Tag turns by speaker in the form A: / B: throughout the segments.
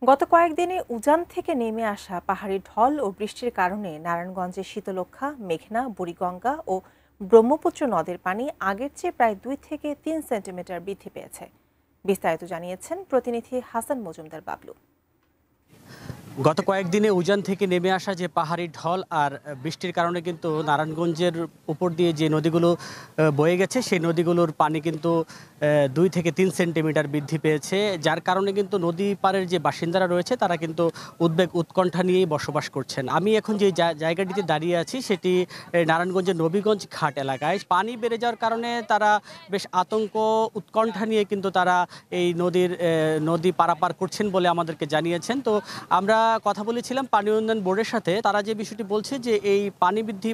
A: গত কয়েকদিনে উজান থেকে নেমে আসা পাহাড়ি ঢল ও বৃষ্টির কারণে নারায়ণগঞ্জের শীতলক্ষ্যা, মেঘনা, বুড়িগঙ্গা ও ব্রহ্মপুত্র নদের পানি আগের চেয়ে প্রায় 2 থেকে 3 সেন্টিমিটার বৃদ্ধি পেয়েছে। বিস্তারিত জানিয়েছেন প্রতিনিধি হাসান মজুমদার বাবলু।
B: গত কয়েকদিনে উজান থেকে নেমে আসা যে পাহাড়ি ঢল আর বৃষ্টির কারণে কিন্তু নারায়ণগঞ্জের উপর দিয়ে যে নদীগুলো বয়ে গেছে সেই নদীগুলোর পানি কিন্তু 2 থেকে 3 সেন্টিমিটার বৃদ্ধি পেয়েছে, যার কারণে কিন্তু নদী পাড়ের যে বাসিন্দারা রয়েছে তারা কিন্তু উদ্বেগ উৎকণ্ঠা নিয়েই বসবাস করছেন। আমি এখন যে জায়গাটিতে দাঁড়িয়ে আছি সেটি নারায়ণগঞ্জের নবীগঞ্জ ঘাট এলাকায়। পানি বেড়ে যাওয়ার কারণে তারা বেশ আতঙ্ক উৎকণ্ঠা নিয়ে কিন্তু তারা এই নদী পারাপার করছেন বলে আমাদেরকে জানিয়েছেন। তো আমরা কথা বলেছিলাম পানি উন্নয়ন বোর্ডের সাথে। তারা যে বিষয়টি বলছে যে এই পানি বৃদ্ধি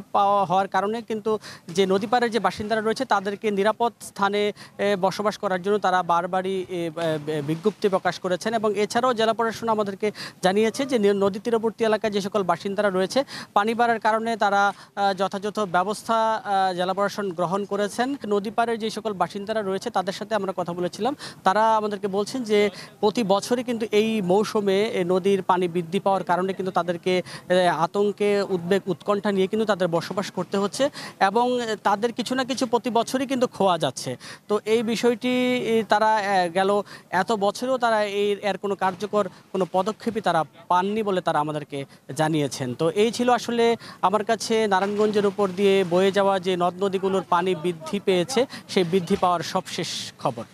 B: হওয়ার কারণে কিন্তু যে নদী পাড়ের যে বাসিন্দারা রয়েছে তাদেরকে নিরাপদ স্থানে বসবাস করার জন্য তারা বারবারই বিজ্ঞপ্তি প্রকাশ করেছেন। এবং এছাড়াও জেলা প্রশাসন আমাদেরকে জানিয়েছে যে নদী তীরবর্তী এলাকায় যে সকল বাসিন্দারা রয়েছে পানি বাড়ার কারণে তারা যথাযথ ব্যবস্থা জেলা প্রশাসন গ্রহণ করেছেন। নদী পাড়ের যে সকল বাসিন্দারা রয়েছে তাদের সাথে আমরা কথা বলেছিলাম। তারা আমাদেরকে বলছেন যে প্রতি বছরই কিন্তু এই মৌসুমে নদীর পানি বৃদ্ধি পাওয়ার কারণে কিন্তু তাদেরকে আতঙ্কে উদ্বেগ উৎকণ্ঠা নিয়ে কিন্তু তাদের বসবাস করতে হচ্ছে এবং তাদের কিছু না কিছু প্রতি বছরই কিন্তু খোয়া যাচ্ছে। তো এই বিষয়টি তারা গেল এত বছরেও তারা এর কোনো কার্যকর কোনো পদক্ষেপই তারা পাননি বলে তারা আমাদেরকে জানিয়েছেন। তো এই ছিল আসলে আমার কাছে নারায়ণগঞ্জের উপর দিয়ে বয়ে যাওয়া যে নদ নদীগুলোর পানি বৃদ্ধি পেয়েছে সেই বৃদ্ধি পাওয়ার সবশেষ খবর।